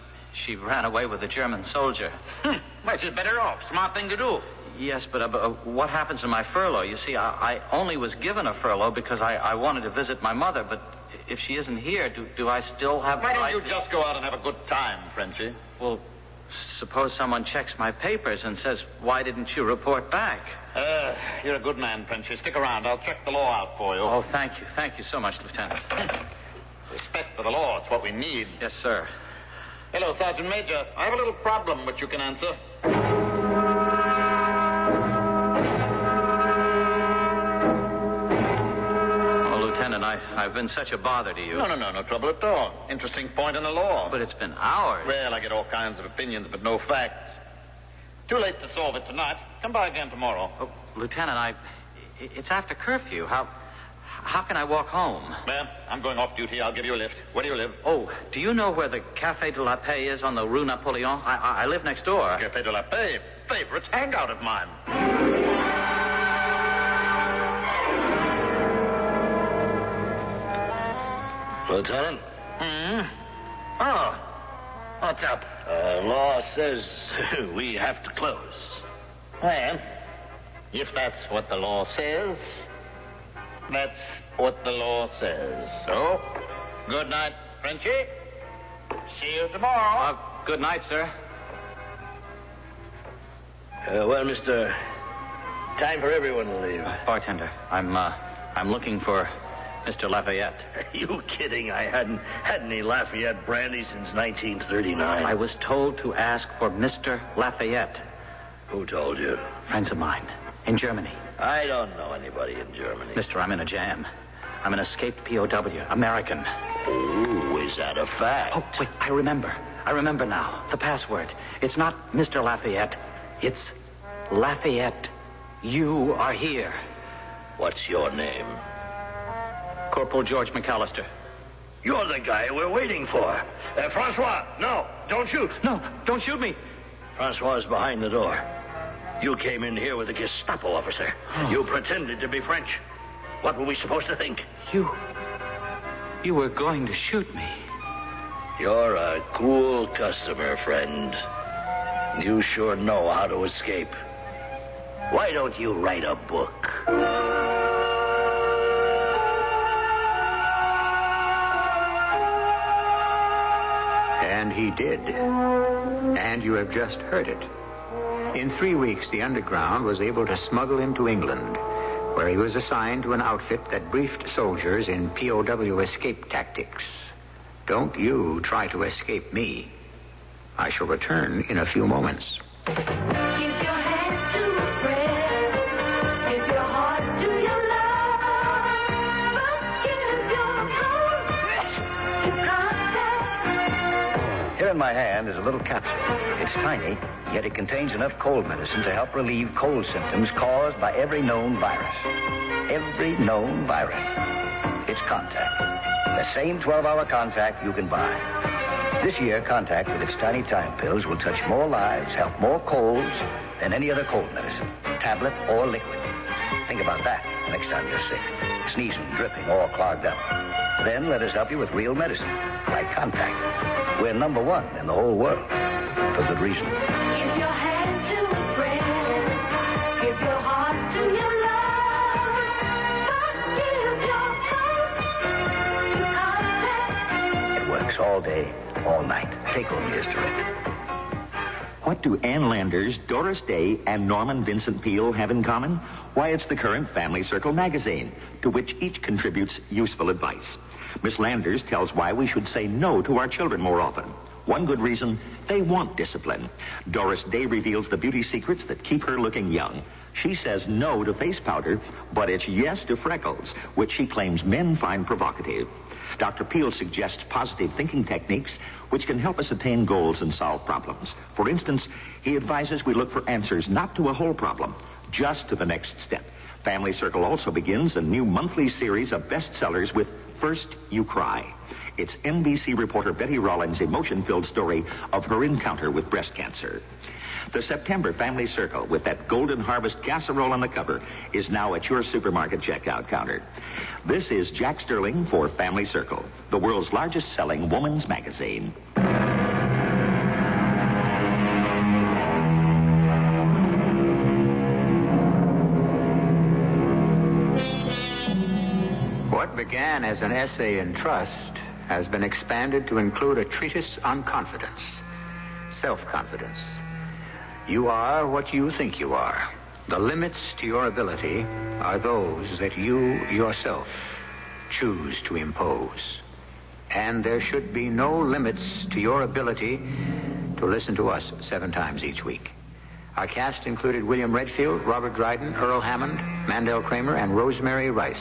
ran away with a German soldier. Well, she's better off. Smart thing to do. Yes, but what happens to my furlough? You see, I only was given a furlough because I wanted to visit my mother, but if she isn't here, do I still have... Why don't you just go out and have a good time, Frenchie? Well, suppose someone checks my papers and says, why didn't you report back? You're a good man, Frenchie. Stick around. I'll check the law out for you. Oh, thank you. Thank you so much, Lieutenant. Respect for the law. It's what we need. Yes, sir. Hello, Sergeant Major. I have a little problem which you can answer. I've been such a bother to you. No trouble at all. Interesting point in the law. But it's been hours. Well, I get all kinds of opinions, but no facts. Too late to solve it tonight. Come by again tomorrow. Oh, Lieutenant, it's after curfew. How can I walk home? Well, I'm going off duty. I'll give you a lift. Where do you live? Oh, do you know where the Café de la Paix is on the Rue Napoleon? I live next door. Café de la Paix? Favorite hangout of mine. Lieutenant? Oh, what's up? Law says we have to close. Well, if that's what the law says, that's what the law says. So, good night, Frenchie. See you tomorrow. Good night, sir. Well, mister, time for everyone to leave. Bartender, I'm looking for Mr. Lafayette. Are you kidding? I hadn't had any Lafayette brandy since 1939. I was told to ask for Mr. Lafayette. Who told you? Friends of mine in Germany. I don't know anybody in Germany. Mister, I'm in a jam. I'm an escaped POW, American. Oh, is that a fact? Oh, wait, I remember now. The password. It's not Mr. Lafayette. It's Lafayette. You are here. What's your name? Corporal George McAllister. You're the guy we're waiting for. Francois, no, don't shoot. No, don't shoot me. Francois is behind the door. You came in here with a Gestapo officer. Oh. You pretended to be French. What were we supposed to think? You were going to shoot me. You're a cool customer, friend. You sure know how to escape. Why don't you write a book? And he did. And you have just heard it. In 3 weeks, the Underground was able to smuggle him to England, where he was assigned to an outfit that briefed soldiers in POW escape tactics. Don't you try to escape me. I shall return in a few moments. Here in my hand is a little capsule. It's tiny, yet it contains enough cold medicine to help relieve cold symptoms caused by every known virus. Every known virus. It's Contact. The same 12-hour Contact you can buy. This year, Contact with its tiny time pills will touch more lives, help more colds than any other cold medicine, tablet or liquid. Think about that next time you're sick, sneezing, dripping, or clogged up. Then let us help you with real medicine, like Contact. We're number one in the whole world, for good reason. Give your hand to a friend. Give your heart to your love. But give your heart to Contact. It works all day, all night. Take home years direct. What do Ann Landers, Doris Day, and Norman Vincent Peale have in common? Why, it's the current Family Circle magazine, to which each contributes useful advice. Miss Landers tells why we should say no to our children more often. One good reason, they want discipline. Doris Day reveals the beauty secrets that keep her looking young. She says no to face powder, but it's yes to freckles, which she claims men find provocative. Dr. Peale suggests positive thinking techniques which can help us attain goals and solve problems. For instance, he advises we look for answers not to a whole problem, just to the next step. Family Circle also begins a new monthly series of bestsellers with First You Cry. It's NBC reporter Betty Rollins' emotion-filled story of her encounter with breast cancer. The September Family Circle, with that Golden Harvest casserole on the cover, is now at your supermarket checkout counter. This is Jack Sterling for Family Circle, the world's largest-selling woman's magazine. What began as an essay in trust has been expanded to include a treatise on confidence, self-confidence. You are what you think you are. The limits to your ability are those that you yourself choose to impose. And there should be no limits to your ability to listen to us 7 times each week. Our cast included William Redfield, Robert Dryden, Earl Hammond, Mandel Kramer, and Rosemary Rice.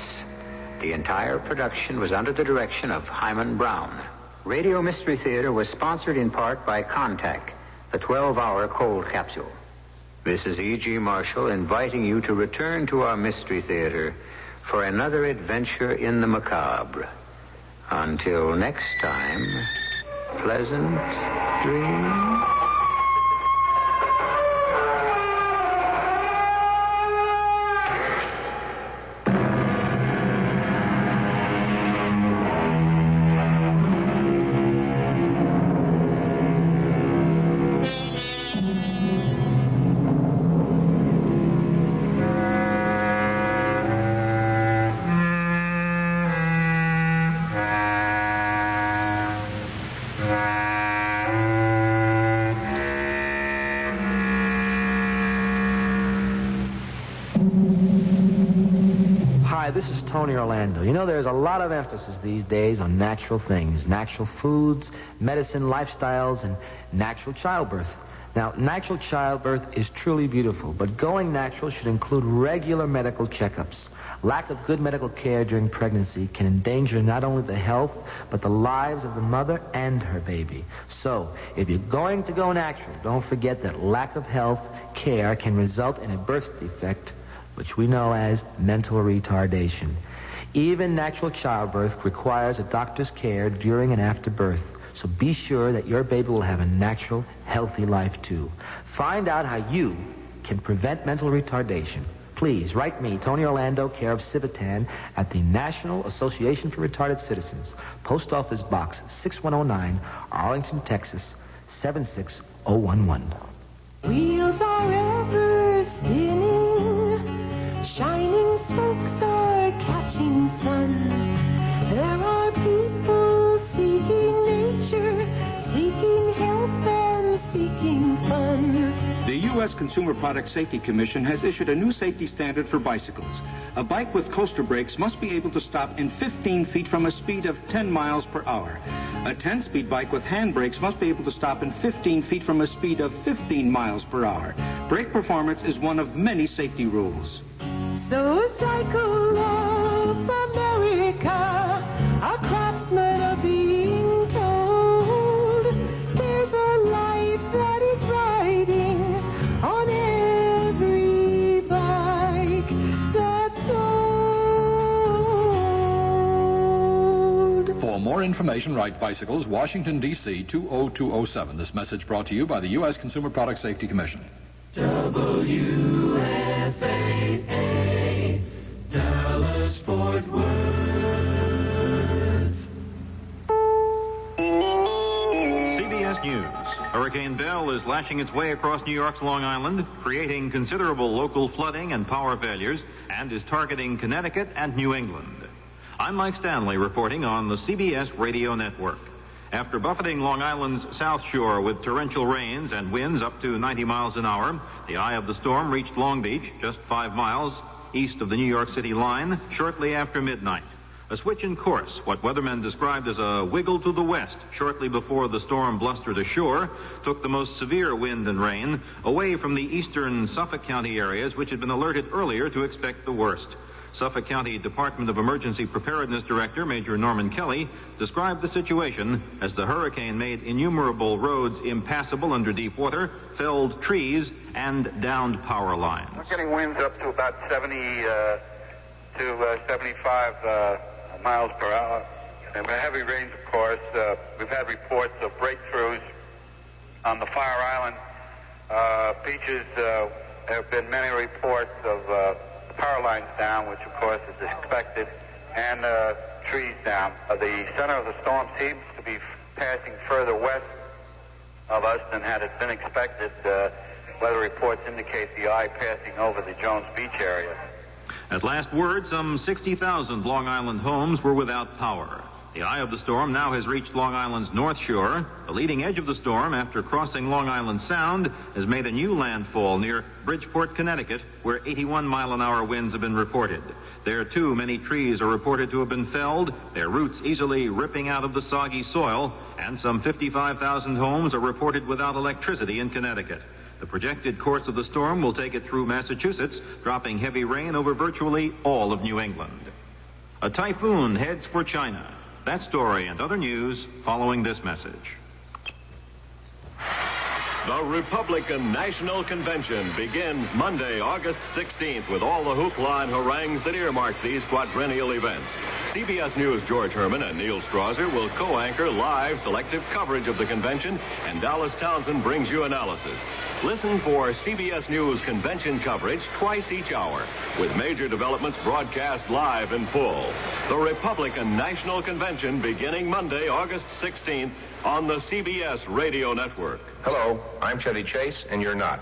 The entire production was under the direction of Hyman Brown. Radio Mystery Theater was sponsored in part by Contact, the 12-hour cold capsule. This is E.G. Marshall inviting you to return to our Mystery Theater for another adventure in the macabre. Until next time, pleasant dreams. This is Tony Orlando. You know, there's a lot of emphasis these days on natural things, natural foods, medicine, lifestyles, and natural childbirth. Now, natural childbirth is truly beautiful, but going natural should include regular medical checkups. Lack of good medical care during pregnancy can endanger not only the health, but the lives of the mother and her baby. So, if you're going to go natural, don't forget that lack of health care can result in a birth defect, which we know as mental retardation. Even natural childbirth requires a doctor's care during and after birth, so be sure that your baby will have a natural, healthy life too. Find out how you can prevent mental retardation. Please write me, Tony Orlando, care of Civitan, at the National Association for Retarded Citizens, Post Office Box 6109, Arlington, Texas 76011. Wheels are ever spinning, shining spokes are catching sun. There are people seeking nature, seeking health and seeking fun. The U.S. Consumer Product Safety Commission has issued a new safety standard for bicycles. A bike with coaster brakes must be able to stop in 15 feet from a speed of 10 miles per hour. A 10-speed bike with hand brakes must be able to stop in 15 feet from a speed of 15 miles per hour. Brake performance is one of many safety rules. So cycle of America, our craftsmen are being told there's a life that is riding on every bike that's sold. For more information, write Bicycles, Washington, D.C. 20207. This message brought to you by the U.S. Consumer Product Safety Commission. WFAA, Dallas, Fort Worth. CBS News. Hurricane Belle is lashing its way across New York's Long Island, creating considerable local flooding and power failures, and is targeting Connecticut and New England. I'm Mike Stanley reporting on the CBS Radio Network. After buffeting Long Island's South Shore with torrential rains and winds up to 90 miles an hour, the eye of the storm reached Long Beach, just 5 miles east of the New York City line, shortly after midnight. A switch in course, what weathermen described as a wiggle to the west, shortly before the storm blustered ashore, took the most severe wind and rain away from the eastern Suffolk County areas, which had been alerted earlier to expect the worst. Suffolk County Department of Emergency Preparedness Director Major Norman Kelly described the situation as the hurricane made innumerable roads impassable under deep water, felled trees, and downed power lines. We're getting winds up to about 70 to 75 miles per hour. And by heavy rains, of course, we've had reports of breakthroughs on the Fire Island beaches. There have been many reports of power lines down, which, of course, is expected, and trees down. The center of the storm seems to be passing further west of us than had it been expected. Weather reports indicate the eye passing over the Jones Beach area. At last word, some 60,000 Long Island homes were without power. The eye of the storm now has reached Long Island's north shore. The leading edge of the storm, after crossing Long Island Sound, has made a new landfall near Bridgeport, Connecticut, where 81-mile-an-hour winds have been reported. There, too, many trees are reported to have been felled, their roots easily ripping out of the soggy soil, and some 55,000 homes are reported without electricity in Connecticut. The projected course of the storm will take it through Massachusetts, dropping heavy rain over virtually all of New England. A typhoon heads for China. That story and other news following this message. The Republican National Convention begins Monday, August 16th, with all the hoopla and harangues that earmark these quadrennial events. CBS News' George Herman and Neil Strasser will co-anchor live selective coverage of the convention, and Dallas Townsend brings you analysis. Listen for CBS News convention coverage twice each hour, with major developments broadcast live in full. The Republican National Convention beginning Monday, August 16th, on the CBS Radio Network. Hello, I'm Chevy Chase, and you're not.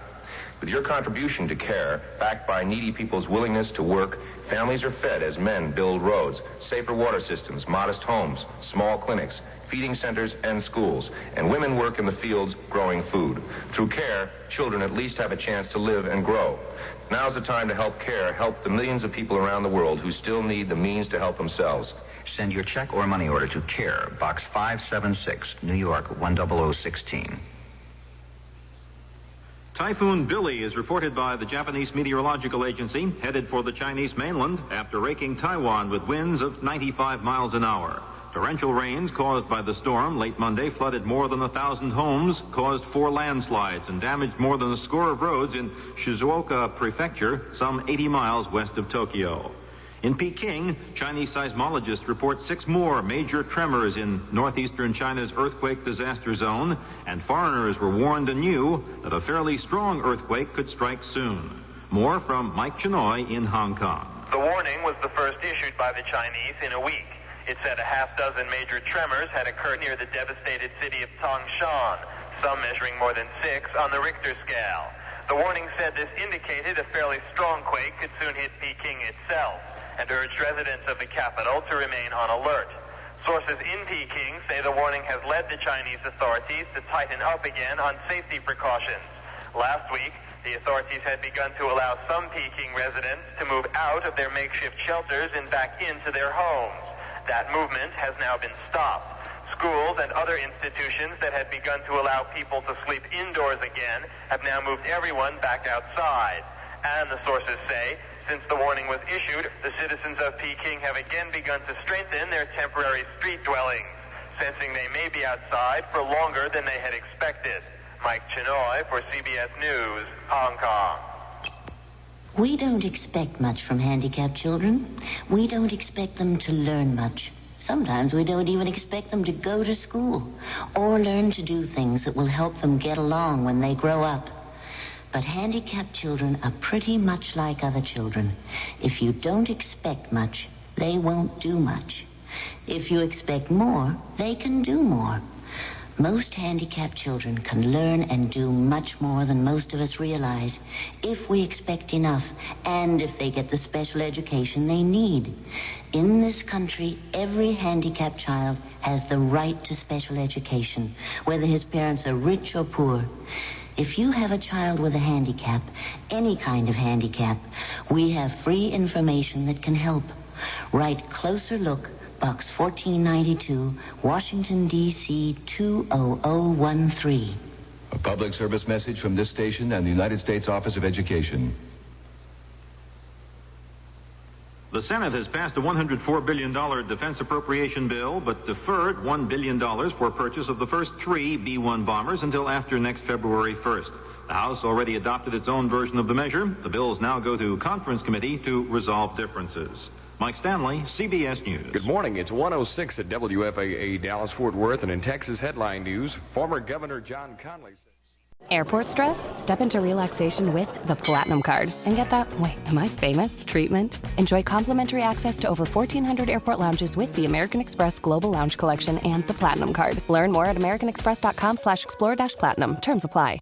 With your contribution to CARE, backed by needy people's willingness to work, families are fed as men build roads, safer water systems, modest homes, small clinics, feeding centers, and schools, and women work in the fields growing food. Through CARE, children at least have a chance to live and grow. Now's the time to help CARE help the millions of people around the world who still need the means to help themselves. Send your check or money order to CARE, Box 576, New York 10016. Typhoon Billy is reported by the Japanese Meteorological Agency, headed for the Chinese mainland after raking Taiwan with winds of 95 miles an hour. Torrential rains caused by the storm late Monday flooded more than 1,000 homes, caused 4 landslides, and damaged more than a score of roads in Shizuoka Prefecture, some 80 miles west of Tokyo. In Peking, Chinese seismologists report 6 more major tremors in northeastern China's earthquake disaster zone, and foreigners were warned anew that a fairly strong earthquake could strike soon. More from Mike Chinoy in Hong Kong. The warning was the first issued by the Chinese in a week. It said a half-dozen major tremors had occurred near the devastated city of Tangshan, some measuring more than 6 on the Richter scale. The warning said this indicated a fairly strong quake could soon hit Peking itself, and urged residents of the capital to remain on alert. Sources in Peking say the warning has led the Chinese authorities to tighten up again on safety precautions. Last week, the authorities had begun to allow some Peking residents to move out of their makeshift shelters and back into their homes. That movement has now been stopped. Schools and other institutions that had begun to allow people to sleep indoors again have now moved everyone back outside. And the sources say, since the warning was issued, the citizens of Peking have again begun to strengthen their temporary street dwellings, sensing they may be outside for longer than they had expected. Mike Chinoy for CBS News, Hong Kong. We don't expect much from handicapped children. We don't expect them to learn much. Sometimes we don't even expect them to go to school or learn to do things that will help them get along when they grow up. But handicapped children are pretty much like other children. If you don't expect much, they won't do much. If you expect more, they can do more. Most handicapped children can learn and do much more than most of us realize if we expect enough and if they get the special education they need. In this country, every handicapped child has the right to special education, whether his parents are rich or poor. If you have a child with a handicap, any kind of handicap, we have free information that can help. Write Closer Look, Box 1492, Washington, D.C. 20013. A public service message from this station and the United States Office of Education. The Senate has passed a $104 billion defense appropriation bill, but deferred $1 billion for purchase of the first 3 B-1 bombers until after next February 1st. The House already adopted its own version of the measure. The bills now go to conference committee to resolve differences. Mike Stanley, CBS News. Good morning. It's 106 at WFAA Dallas-Fort Worth, and in Texas headline news, former Governor John Connally said... Airport stress? Step into relaxation with the Platinum Card and get that, wait, am I famous? Treatment. Enjoy complimentary access to over 1,400 airport lounges with the American Express Global Lounge Collection and the Platinum Card. Learn more at americanexpress.com/explore-platinum. Terms apply.